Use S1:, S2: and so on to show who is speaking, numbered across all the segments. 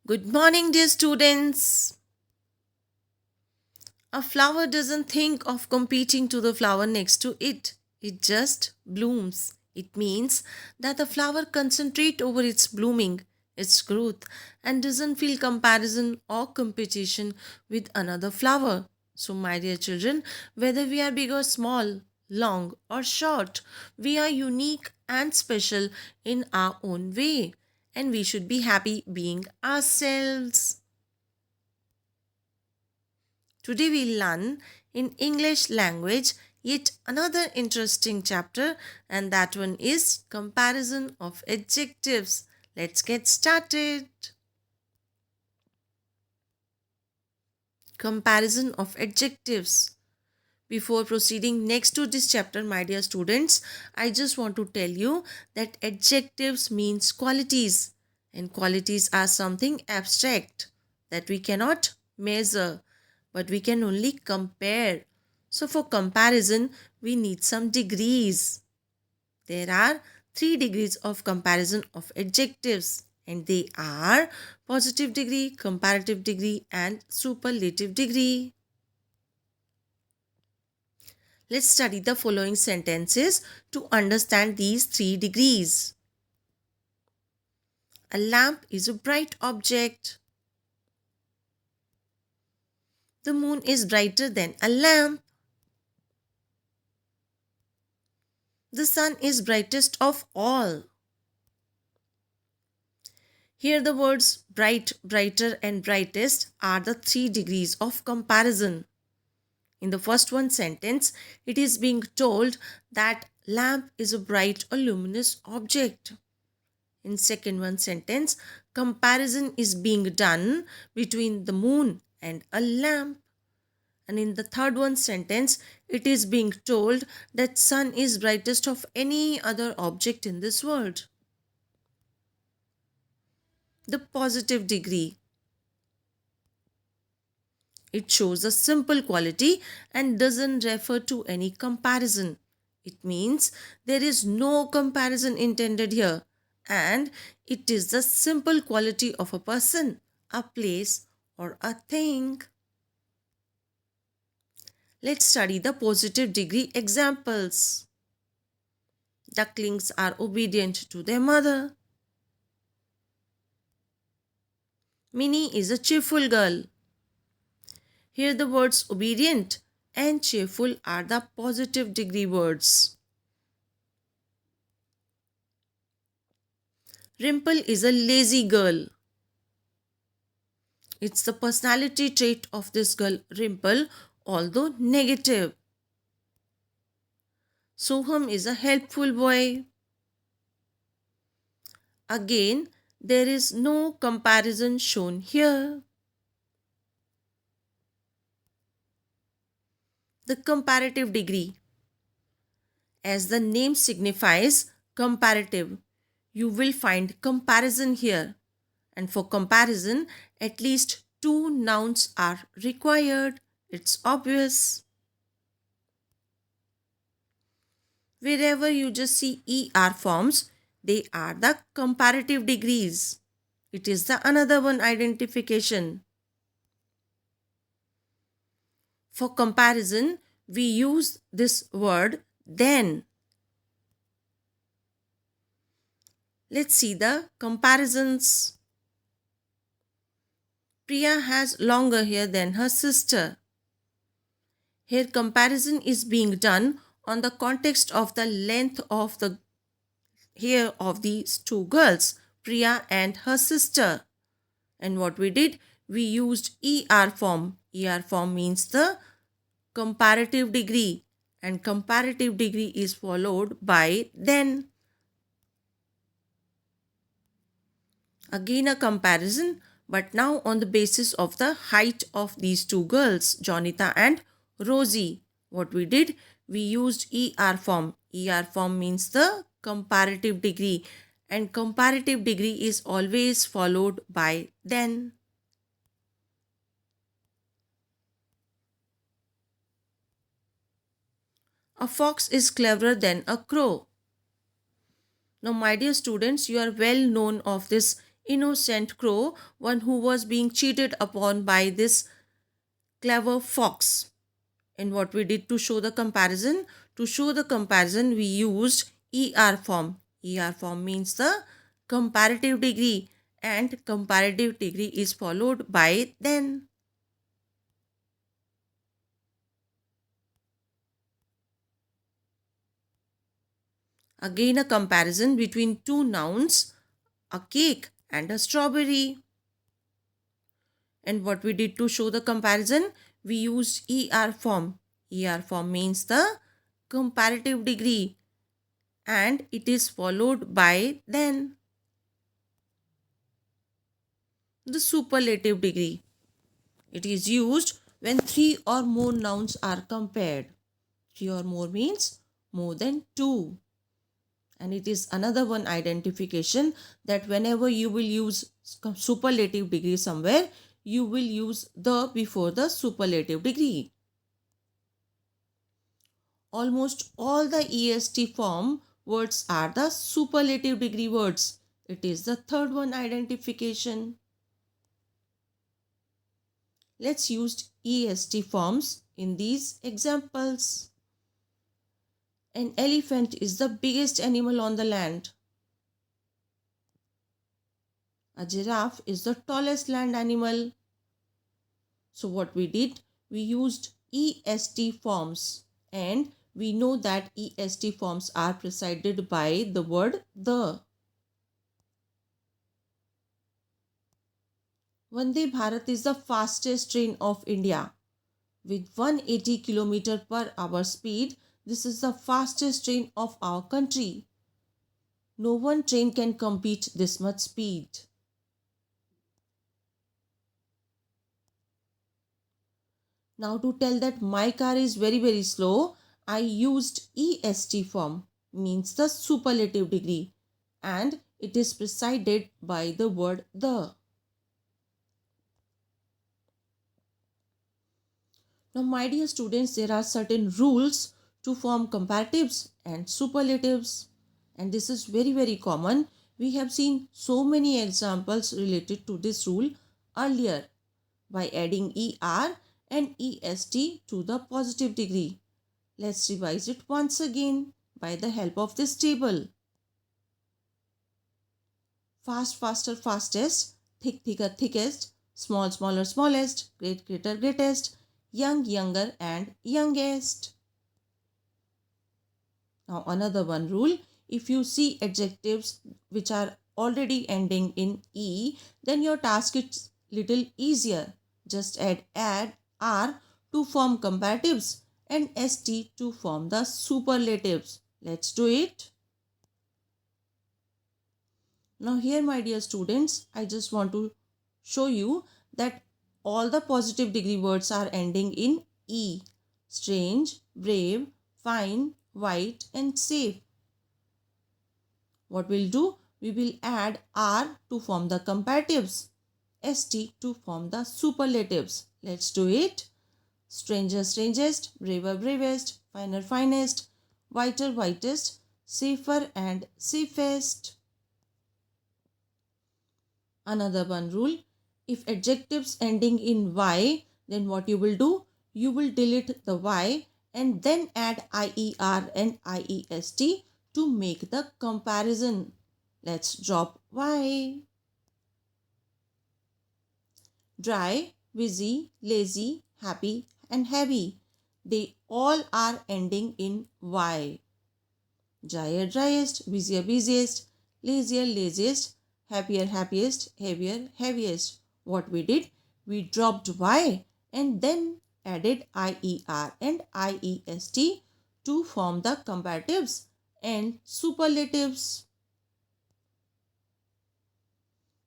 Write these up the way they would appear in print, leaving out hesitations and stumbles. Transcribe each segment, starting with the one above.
S1: Good morning, dear students. A flower doesn't think of competing to the flower next to it. It just blooms. It means that the flower concentrates over its blooming, its growth, and doesn't feel comparison or competition with another flower. So, my dear children, whether we are big or small, long or short, we are unique and special in our own way, and we should be happy being ourselves. Today we learn in English language yet another interesting chapter, and that one is comparison of adjectives. Let's get started. Comparison of adjectives. Before proceeding next to this chapter, my dear students, I just want to tell you that adjectives means qualities, and qualities are something abstract that we cannot measure, but we can only compare. So for comparison, we need some degrees. There are 3 degrees of comparison of adjectives, and they are positive degree, comparative degree, and superlative degree. Let's study the following sentences to understand these 3 degrees. A lamp is a bright object. The moon is brighter than a lamp. The sun is brightest of all. Here the words bright, brighter and brightest are the 3 degrees of comparison. In the first one sentence, it is being told that lamp is a bright or luminous object. In second one sentence, comparison is being done between the moon and a lamp. And in the third one sentence, it is being told that sun is brightest of any other object in this world. The positive degree. It shows a simple quality and doesn't refer to any comparison. It means there is no comparison intended here, and it is the simple quality of a person, a place, or a thing. Let's study the positive degree examples. Ducklings are obedient to their mother. Minnie is a cheerful girl. Here the words obedient and cheerful are the positive degree words. Rimple is a lazy girl. It's the personality trait of this girl, Rimple, although negative. Soham is a helpful boy. Again, there is no comparison shown here. The comparative degree. As the name signifies comparative, you will find comparison here. And for comparison, at least 2 nouns are required. It's obvious. Wherever you just see ER forms, they are the comparative degrees. It is the another one identification. For comparison, we use this word then. Let's see the comparisons. Priya has longer hair than her sister. Here comparison is being done on the context of the length of the hair of these 2 girls, Priya and her sister. And what we did, we used ER form. ER form means the comparative degree, and comparative degree is followed by then. Again a comparison, but now on the basis of the height of these 2 girls, Jonita and Rosie. What we did, we used ER form. ER form means the comparative degree, and comparative degree is always followed by then. A fox is cleverer than a crow. Now, my dear students, you are well known of this innocent crow, one who was being cheated upon by this clever fox. And what we did to show the comparison? To show the comparison, we used ER form. ER form means the comparative degree, and comparative degree is followed by then. Again, a comparison between two nouns, a cake and a strawberry. And what we did to show the comparison? We used ER form. ER form means the comparative degree, and it is followed by then. The superlative degree. It is used when three or more nouns are compared. Three or more means more than two. And it is another one identification that whenever you will use superlative degree somewhere, you will use the before the superlative degree. Almost all the EST form words are the superlative degree words. It is the third one identification. Let's use EST forms in these examples. An elephant is the biggest animal on the land. A giraffe is the tallest land animal. So what we did? We used EST forms, and we know that EST forms are preceded by the word the. Vande Bharat is the fastest train of India. With 180 km per hour speed, this is the fastest train of our country. No one train can compete this much speed. Now to tell that my car is very slow, I used EST form, means the superlative degree, and it is preceded by the word the. Now my dear students, there are certain rules to form comparatives and superlatives, and this is very common. We have seen so many examples related to this rule earlier by adding ER and EST to the positive degree. Let's revise it once again by the help of this table. Fast, faster, fastest, thick, thicker, thickest, small, smaller, smallest, great, greater, greatest, young, younger, and youngest. Now another one rule, if you see adjectives which are already ending in E, then your task is little easier. Just add R to form comparatives and ST to form the superlatives. Let's do it. Now here my dear students, I just want to show you that all the positive degree words are ending in E. Strange, brave, fine, white and safe. What we'll do? We will add R to form the comparatives, ST to form the superlatives. Let's do it. Stranger, strangest, braver, bravest, finer, finest, whiter, whitest, safer and safest. Another one rule, if adjectives ending in Y, then what you will do? You will delete the Y and then add IER and IEST to make the comparison. Let's drop Y. Dry, busy, lazy, happy and heavy. They all are ending in Y. Drier, driest, busier, busiest, lazier, laziest, happier, happiest, heavier, heaviest. What we did? We dropped Y and then added IER and IEST to form the comparatives and superlatives.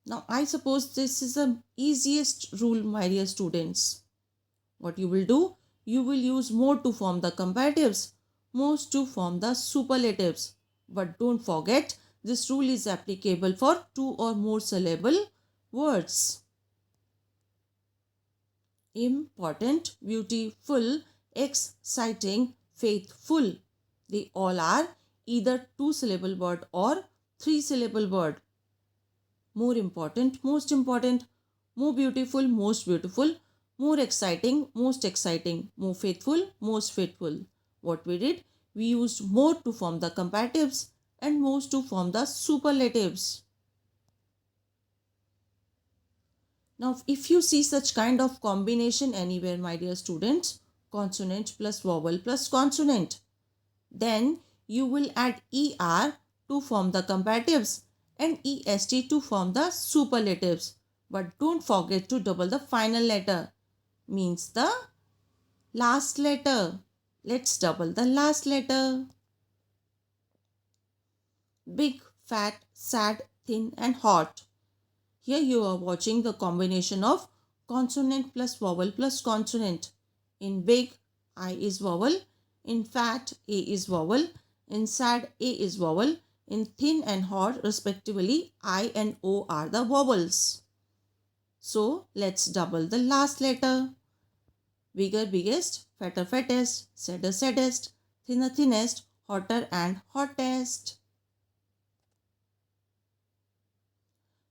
S1: Now I suppose this is the easiest rule, my dear students. What you will do? You will use more to form the comparatives, most to form the superlatives. But don't forget, this rule is applicable for two or more syllable words. Important, beautiful, exciting, faithful. They all are either two syllable word or three syllable word. more important, most important, more beautiful, most beautiful, more exciting, most exciting, more faithful, most faithful. What we did? We used more to form the comparatives and most to form the superlatives. Now, if you see such kind of combination anywhere, my dear students, consonant plus vowel plus consonant, then you will add er to form the comparatives and est to form the superlatives. But don't forget to double the final letter, means the last letter. Let's double the last letter. Big, fat, sad, thin and hot. Here you are watching the combination of consonant plus vowel plus consonant. In big, I is vowel. In fat, A is vowel. In sad, A is vowel. In thin and hot, respectively, I and O are the vowels. So, let's double the last letter. Bigger, biggest, fatter, fattest, sadder, saddest, thinner, thinnest, hotter and hottest.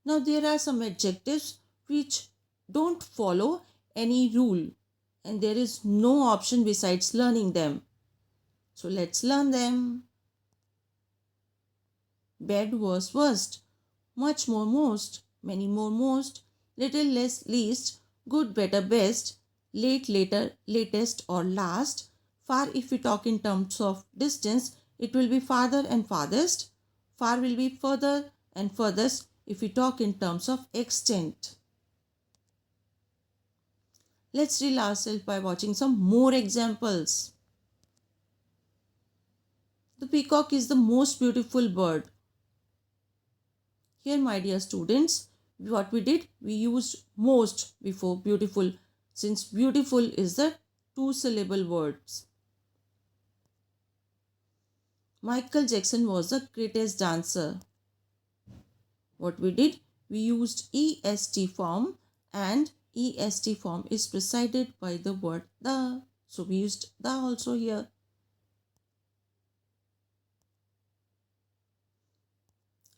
S1: Now there are some adjectives which don't follow any rule and there is no option besides learning them. So let's learn them. Bed was worst, much more most, many more most, little less least, good better best, late later latest or last. Far if we talk in terms of distance, it will be farther and farthest. Far will be further and furthest if we talk in terms of extent. Let's drill ourselves by watching some more examples. The peacock is the most beautiful bird. Here, my dear students, what we did, we used most before beautiful, since beautiful is the two-syllable words. Michael Jackson was the greatest dancer. What we did, we used est form and est form is preceded by the word the. So we used the also here.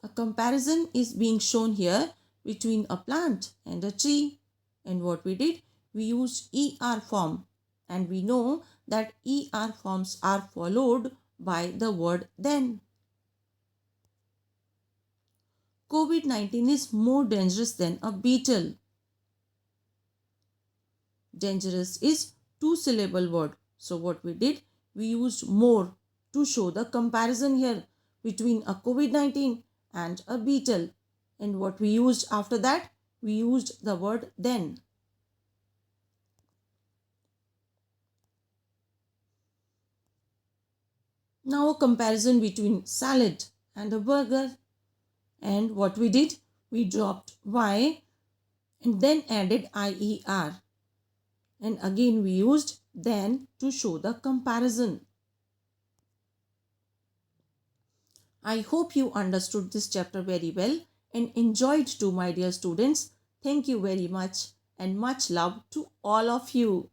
S1: A comparison is being shown here between a plant and a tree. And what we did, we used er form. And we know that er forms are followed by the word then. COVID-19 is more dangerous than a beetle. Dangerous is two-syllable word. So what we did, we used more to show the comparison here between a COVID-19 and a beetle. And what we used after that, we used the word then. Now a comparison between salad and a burger. And what we did, we dropped y and then added IER. And again we used then to show the comparison. I hope you understood this chapter very well and enjoyed too, my dear students. Thank you very much and much love to all of you.